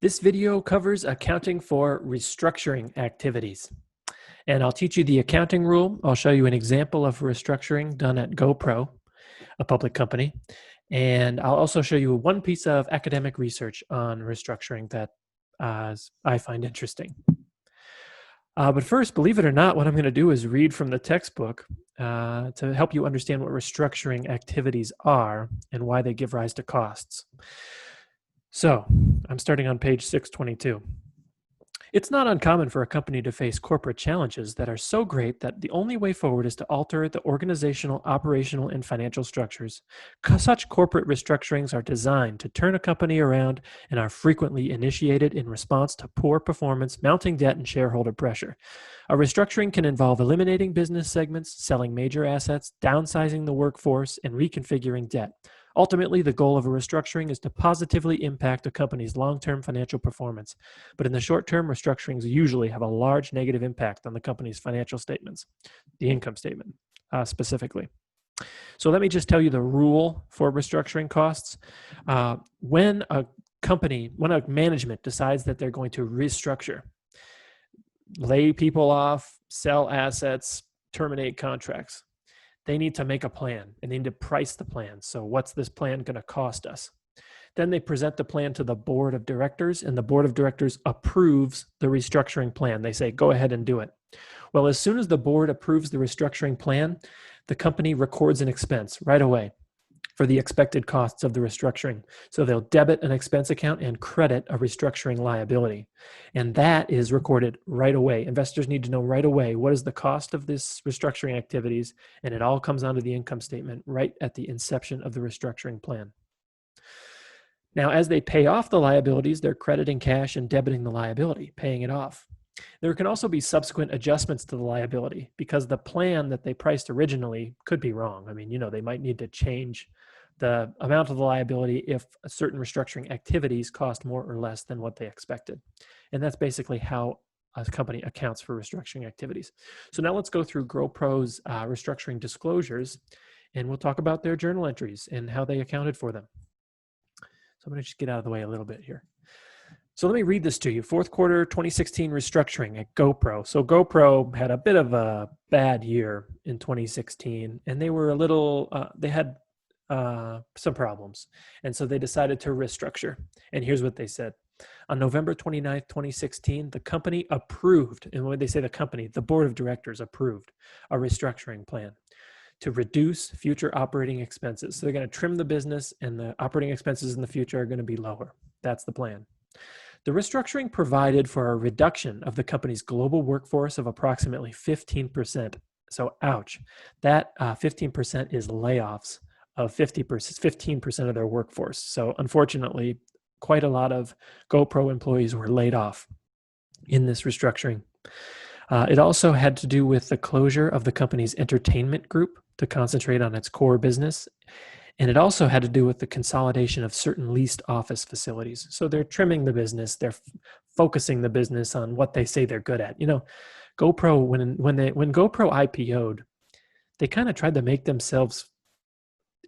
This video covers accounting for restructuring activities. And I'll teach you the accounting rule. I'll show you an example of restructuring done at GoPro, a public company. And I'll also show you one piece of academic research on restructuring that I find interesting. But first, believe it or not, what I'm going to do is read from the textbook to help you understand what restructuring activities are and why they give rise to costs. So I'm starting on page 622. It's not uncommon for a company to face corporate challenges that are so great that the only way forward is to alter the organizational, operational, and financial structures. Such corporate restructurings are designed to turn a company around and are frequently initiated in response to poor performance, mounting debt, and shareholder pressure. A restructuring can involve eliminating business segments, selling major assets, downsizing the workforce, and reconfiguring debt. Ultimately, the goal of a restructuring is to positively impact a company's long-term financial performance. But in the short term, restructurings usually have a large negative impact on the company's financial statements, the income statement specifically. So let me just tell you the rule for restructuring costs. When a management decides that they're going to restructure, lay people off, sell assets, terminate contracts, they need to make a plan and they need to price the plan. So what's this plan going to cost us? Then they present the plan to the board of directors, and the board of directors approves the restructuring plan. They say, go ahead and do it. Well, as soon as the board approves the restructuring plan, the company records an expense right away for the expected costs of the restructuring. So they'll debit an expense account and credit a restructuring liability. And that is recorded right away. Investors need to know right away what is the cost of this restructuring activities, and it all comes onto the income statement right at the inception of the restructuring plan. Now, as they pay off the liabilities, they're crediting cash and debiting the liability, paying it off. There can also be subsequent adjustments to the liability because the plan that they priced originally could be wrong. I mean, they might need to change the amount of the liability if certain restructuring activities cost more or less than what they expected. And that's basically how a company accounts for restructuring activities. So now let's go through GoPro's restructuring disclosures, and we'll talk about their journal entries and how they accounted for them. So I'm going to just get out of the way a little bit here. So let me read this to you. Fourth quarter 2016 restructuring at GoPro. So GoPro had a bit of a bad year in 2016, and they were they had some problems. And so they decided to restructure. And here's what they said. On November 29th, 2016, the company approved, and when they say the company, the board of directors approved a restructuring plan to reduce future operating expenses. So they're going to trim the business, and the operating expenses in the future are going to be lower. That's the plan. The restructuring provided for a reduction of the company's global workforce of approximately 15%. So ouch, that 15% is layoffs of 15% of their workforce. So unfortunately, quite a lot of GoPro employees were laid off in this restructuring. It also had to do with the closure of the company's entertainment group to concentrate on its core business. And it also had to do with the consolidation of certain leased office facilities. So they're trimming the business. They're focusing the business on what they say they're good at. GoPro, when GoPro IPO'd, they kind of tried to make themselves,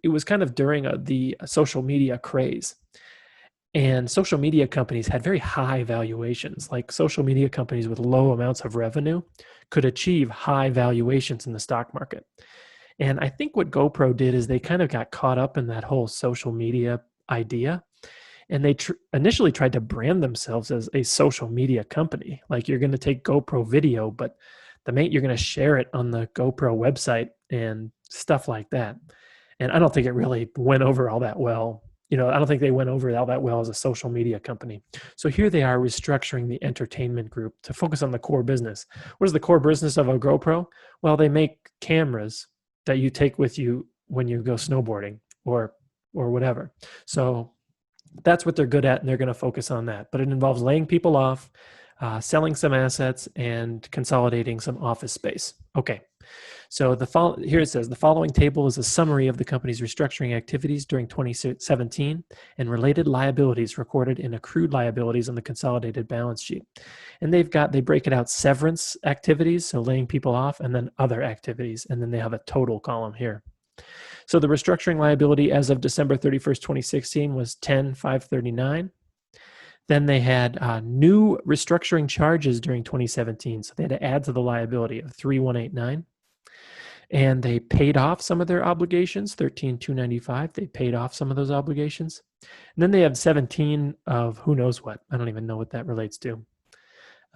it was kind of during the social media craze. And social media companies had very high valuations. Like social media companies with low amounts of revenue could achieve high valuations in the stock market. And I think what GoPro did is they kind of got caught up in that whole social media idea. And they initially tried to brand themselves as a social media company. Like, you're going to take GoPro video, but you're going to share it on the GoPro website and stuff like that. And I don't think it really went over all that well. I don't think they went over all that well as a social media company. So here they are restructuring the entertainment group to focus on the core business. What is the core business of a GoPro? Well, they make cameras that you take with you when you go snowboarding or whatever. So that's what they're good at, and they're going to focus on that. But it involves laying people off, selling some assets, and consolidating some office space. Okay. So here it says, the following table is a summary of the company's restructuring activities during 2017 and related liabilities recorded in accrued liabilities on the consolidated balance sheet. And they break it out: severance activities, so laying people off, and then other activities. And then they have a total column here. So the restructuring liability as of December 31st, 2016 was $10,539. Then they had new restructuring charges during 2017. So they had to add to the liability of 3189. And they paid off some of their obligations, 13,295. They paid off some of those obligations. And then they have 17 of who knows what. I don't even know what that relates to.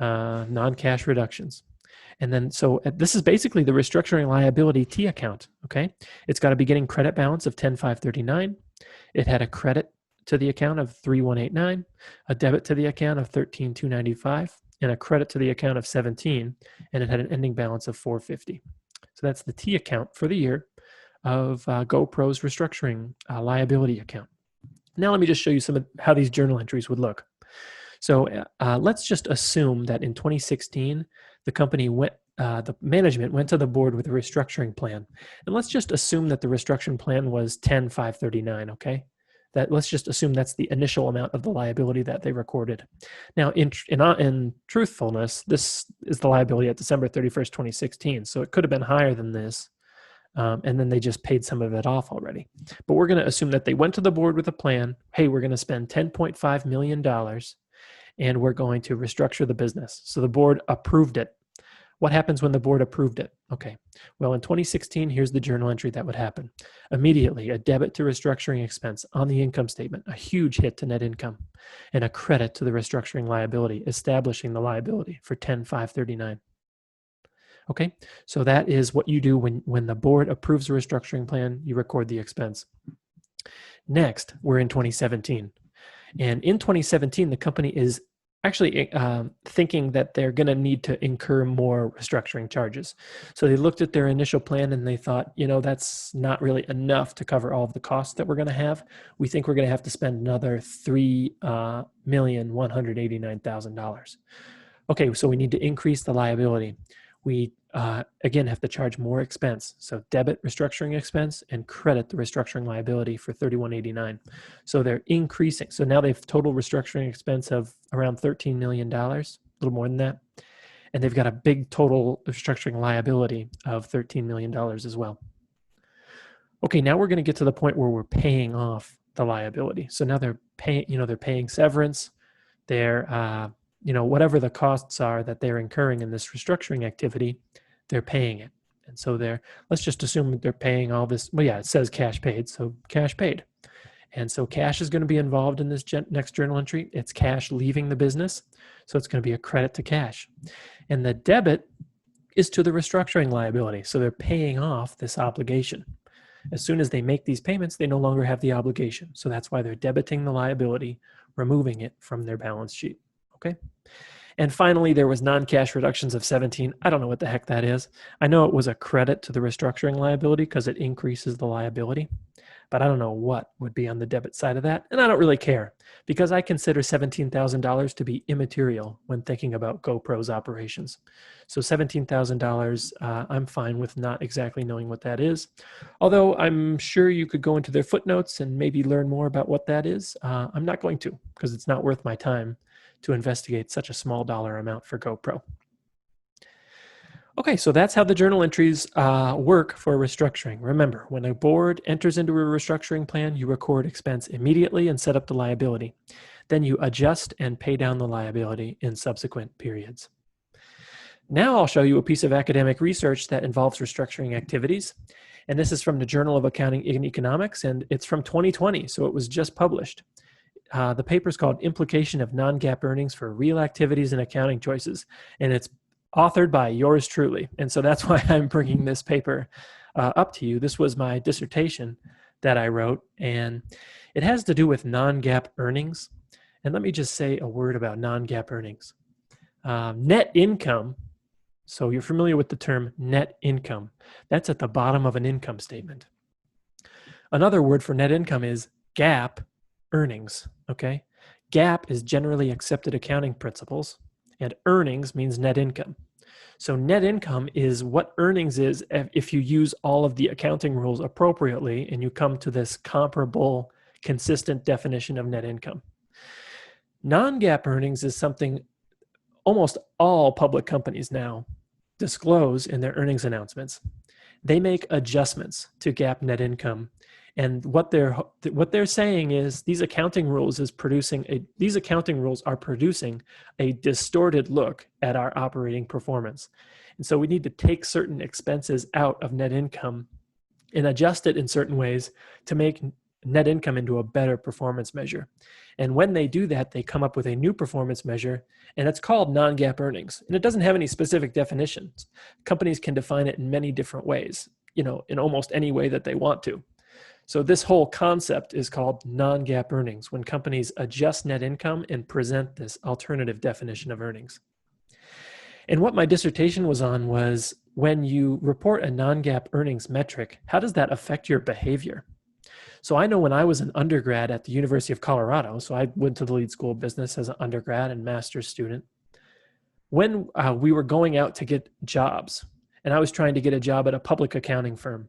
Non-cash reductions. And then, so this is basically the restructuring liability T account, okay? It's got a beginning credit balance of 10,539. It had a credit to the account of 3,189, a debit to the account of 13,295, and a credit to the account of 17, and it had an ending balance of 450. So that's the T account for the year of GoPro's restructuring liability account. Now let me just show you some of how these journal entries would look. So let's just assume that in 2016, the company the management went to the board with a restructuring plan. And let's just assume that the restructuring plan was 10,539, okay? Let's just assume that's the initial amount of the liability that they recorded. Now, in truthfulness, this is the liability at December 31st, 2016. So it could have been higher than this. And then they just paid some of it off already. But we're going to assume that they went to the board with a plan. Hey, we're going to spend $10.5 million and we're going to restructure the business. So the board approved it. What happens when the board approved it? Okay, well, in 2016, here's the journal entry that would happen. Immediately, a debit to restructuring expense on the income statement, a huge hit to net income, and a credit to the restructuring liability, establishing the liability for 10,539. Okay, so that is what you do when the board approves a restructuring plan, you record the expense. Next, we're in 2017. And in 2017, the company is actually thinking that they're going to need to incur more restructuring charges. So they looked at their initial plan and they thought, that's not really enough to cover all of the costs that we're going to have. We think we're going to have to spend another $3,189,000. Okay, so we need to increase the liability. We, again, have to charge more expense. So debit restructuring expense and credit the restructuring liability for $3,189. So they're increasing. So now they've total restructuring expense of around $13 million, a little more than that. And they've got a big total restructuring liability of $13 million as well. Okay, now we're going to get to the point where we're paying off the liability. So now they're paying severance. They're whatever the costs are that they're incurring in this restructuring activity, they're paying it. And so let's just assume that they're paying all this. Well, yeah, it says cash paid, so cash paid. And so cash is going to be involved in this next journal entry. It's cash leaving the business, so it's going to be a credit to cash. And the debit is to the restructuring liability, so they're paying off this obligation. As soon as they make these payments, they no longer have the obligation. So that's why they're debiting the liability, removing it from their balance sheet. Okay. And finally, there was non-cash reductions of 17. I don't know what the heck that is. I know it was a credit to the restructuring liability because it increases the liability, but I don't know what would be on the debit side of that. And I don't really care because I consider $17,000 to be immaterial when thinking about GoPro's operations. So $17,000, I'm fine with not exactly knowing what that is. Although I'm sure you could go into their footnotes and maybe learn more about what that is. I'm not going to because it's not worth my time to investigate such a small dollar amount for GoPro. Okay, so that's how the journal entries work for restructuring. Remember, when a board enters into a restructuring plan, you record expense immediately and set up the liability. Then you adjust and pay down the liability in subsequent periods. Now I'll show you a piece of academic research that involves restructuring activities. And this is from the Journal of Accounting and Economics, and it's from 2020, so it was just published. The paper is called Implication of Non-GAAP Earnings for Real Activities and Accounting Choices, and it's authored by yours truly. And so that's why I'm bringing this paper up to you. This was my dissertation that I wrote, and it has to do with non-GAAP earnings. And let me just say a word about non-GAAP earnings. Net income, so you're familiar with the term net income. That's at the bottom of an income statement. Another word for net income is GAAP earnings, okay? GAAP is generally accepted accounting principles, and earnings means net income. So net income is what earnings is if you use all of the accounting rules appropriately and you come to this comparable, consistent definition of net income. Non-GAAP earnings is something almost all public companies now disclose in their earnings announcements. They make adjustments to GAAP net income And what they're saying is these accounting rules are producing a distorted look at our operating performance. And so we need to take certain expenses out of net income and adjust it in certain ways to make net income into a better performance measure. And when they do that, they come up with a new performance measure, and it's called non-GAAP earnings. And it doesn't have any specific definitions. Companies can define it in many different ways, in almost any way that they want to. So this whole concept is called non-GAAP earnings, when companies adjust net income and present this alternative definition of earnings. And what my dissertation was on was, when you report a non-GAAP earnings metric, how does that affect your behavior? So I know when I was an undergrad at the University of Colorado, so I went to the Lead School of Business as an undergrad and master's student, when we were going out to get jobs, and I was trying to get a job at a public accounting firm,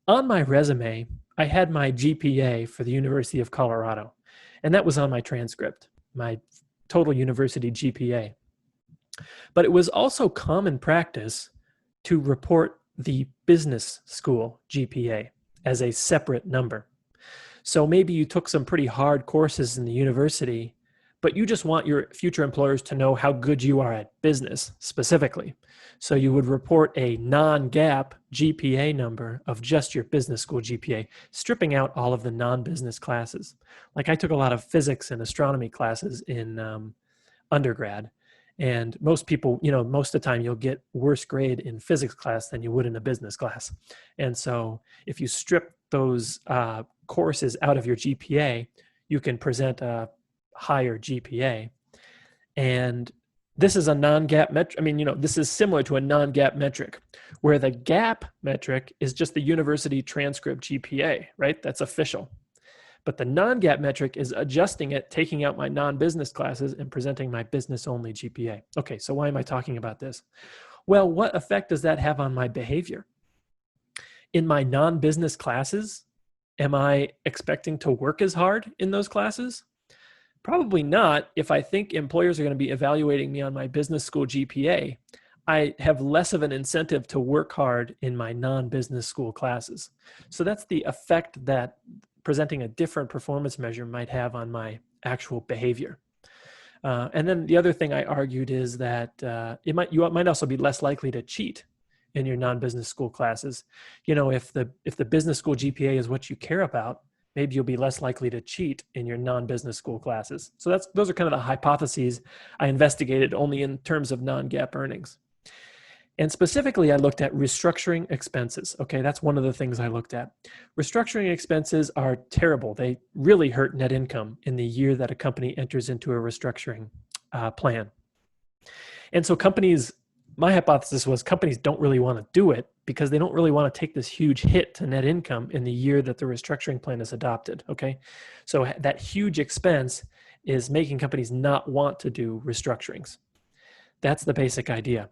on my resume, I had my GPA for the University of Colorado, and that was on my transcript, my total university GPA. But it was also common practice to report the business school GPA as a separate number. So maybe you took some pretty hard courses in the university, but you just want your future employers to know how good you are at business specifically. So you would report a non-GAAP GPA number of just your business school GPA, stripping out all of the non-business classes. Like I took a lot of physics and astronomy classes in undergrad. And most people, most of the time you'll get worse grade in physics class than you would in a business class. And so if you strip those courses out of your GPA, you can present a higher GPA. And this is a non-GAAP metric. This is similar to a non-GAAP metric, where the GAAP metric is just the university transcript GPA, right? That's official. But the non-GAAP metric is adjusting it, taking out my non-business classes and presenting my business-only GPA. Okay, so why am I talking about this? Well, what effect does that have on my behavior? In my non-business classes, am I expecting to work as hard in those classes? Probably not. If I think employers are going to be evaluating me on my business school GPA, I have less of an incentive to work hard in my non-business school classes. So that's the effect that presenting a different performance measure might have on my actual behavior. And then the other thing I argued is that you might also be less likely to cheat in your non-business school classes. If the business school GPA is what you care about, maybe you'll be less likely to cheat in your non-business school classes. So those are kind of the hypotheses I investigated only in terms of non-GAAP earnings. And specifically, I looked at restructuring expenses. Okay, that's one of the things I looked at. Restructuring expenses are terrible. They really hurt net income in the year that a company enters into a restructuring plan. And so my hypothesis was companies don't really want to do it because they don't really want to take this huge hit to net income in the year that the restructuring plan is adopted. Okay, so that huge expense is making companies not want to do restructurings. That's the basic idea.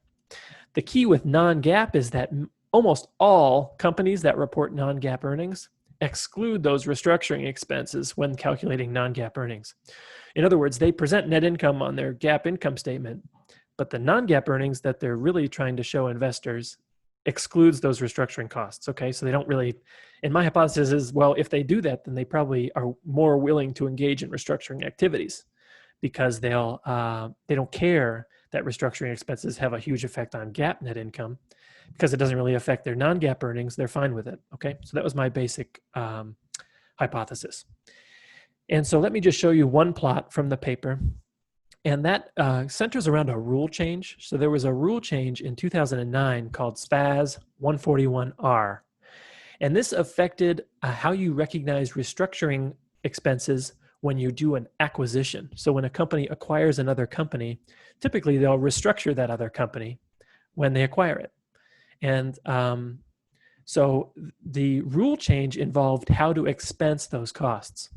The key with non-GAAP is that almost all companies that report non-GAAP earnings exclude those restructuring expenses when calculating non-GAAP earnings. In other words, they present net income on their GAAP income statement, but the non-GAAP earnings that they're really trying to show investors excludes those restructuring costs. Okay, so they don't really, and my hypothesis is, well, if they do that, then they probably are more willing to engage in restructuring activities because they don't care that restructuring expenses have a huge effect on GAAP net income because it doesn't really affect their non-GAAP earnings. They're fine with it. Okay, so that was my basic hypothesis. And so let me just show you one plot from the paper. And that centers around a rule change. So there was a rule change in 2009 called SPAS 141R. And this affected how you recognize restructuring expenses when you do an acquisition. So when a company acquires another company, typically they'll restructure that other company when they acquire it. And so the rule change involved how to expense those costs.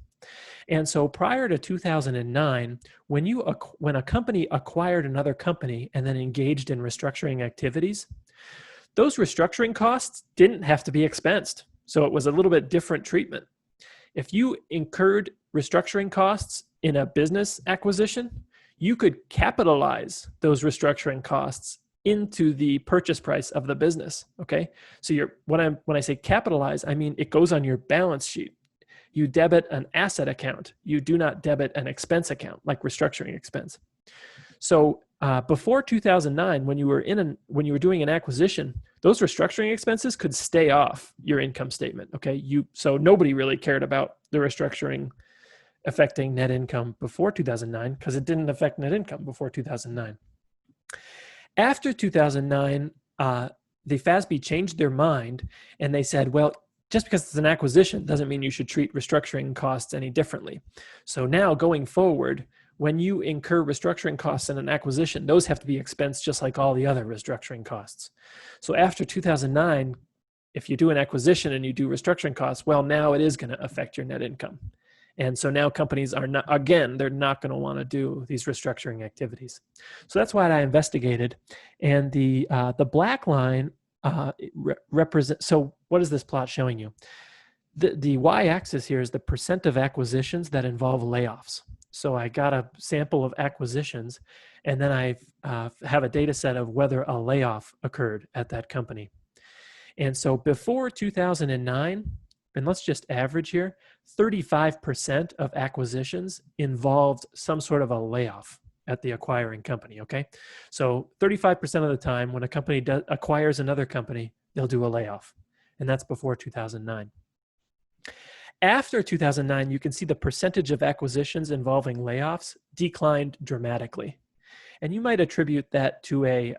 And so prior to 2009, when a company acquired another company and then engaged in restructuring activities, those restructuring costs didn't have to be expensed. So it was a little bit different treatment. If you incurred restructuring costs in a business acquisition, you could capitalize those restructuring costs into the purchase price of the business. Okay. So when I say capitalize, I mean it goes on your balance sheet. You debit an asset account. You do not debit an expense account like restructuring expense. So before 2009, when you were doing an acquisition, those restructuring expenses could stay off your income statement. Okay. So nobody really cared about the restructuring affecting net income before 2009 because it didn't affect net income before 2009. After 2009, the FASB changed their mind and they said, well, just because it's an acquisition doesn't mean you should treat restructuring costs any differently. So now going forward, when you incur restructuring costs in an acquisition, those have to be expensed just like all the other restructuring costs. So after 2009, if you do an acquisition and you do restructuring costs, well, now it is going to affect your net income. And so now companies are not, again, they're not going to want to do these restructuring activities. So that's why I investigated. And the black line represents, so what is this plot showing you? The y-axis here is the percent of acquisitions that involve layoffs. So I got a sample of acquisitions, and then I have a data set of whether a layoff occurred at that company. And so before 2009, and let's just average here, 35% of acquisitions involved some sort of a layoff at the acquiring company, okay? So 35% of the time when a company acquires another company, they'll do a layoff, and that's before 2009. After 2009, you can see the percentage of acquisitions involving layoffs declined dramatically. And you might attribute that to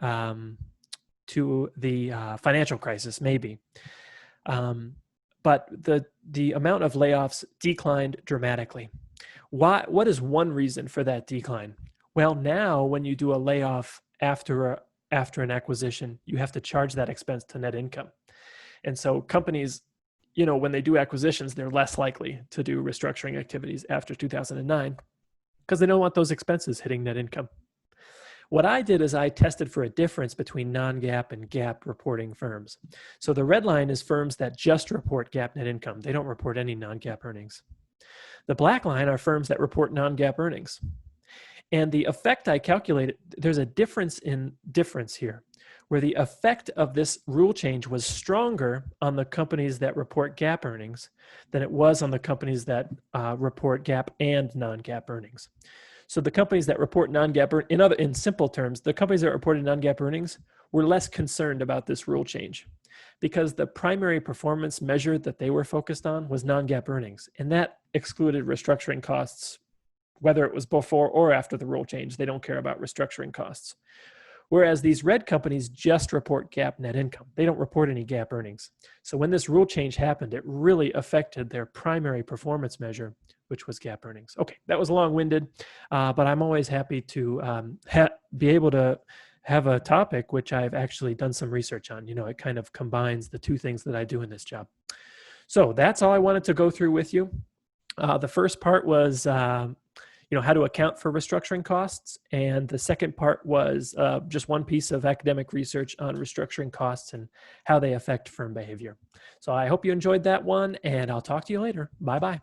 the financial crisis, maybe. But the amount of layoffs declined dramatically. What is one reason for that decline? Well, now when you do a layoff after an acquisition, you have to charge that expense to net income. And so companies, when they do acquisitions, they're less likely to do restructuring activities after 2009 because they don't want those expenses hitting net income. What I did is I tested for a difference between non-GAAP and GAAP reporting firms. So the red line is firms that just report GAAP net income. They don't report any non-GAAP earnings. The black line are firms that report non-GAAP earnings. And the effect I calculated, there's a difference here, where the effect of this rule change was stronger on the companies that report GAAP earnings than it was on the companies that report GAAP and non-GAAP earnings. So the companies that report non-GAAP, in simple terms, the companies that reported non-GAAP earnings were less concerned about this rule change because the primary performance measure that they were focused on was non-GAAP earnings, and that excluded restructuring costs, whether it was before or after the rule change. They don't care about restructuring costs. Whereas these red companies just report GAAP net income. They don't report any GAAP earnings. So when this rule change happened, it really affected their primary performance measure, which was GAAP earnings. Okay, that was long-winded, but I'm always happy to be able to have a topic which I've actually done some research on. It kind of combines the two things that I do in this job. So that's all I wanted to go through with you. The first part was how to account for restructuring costs. And the second part was just one piece of academic research on restructuring costs and how they affect firm behavior. So I hope you enjoyed that one, and I'll talk to you later. Bye-bye.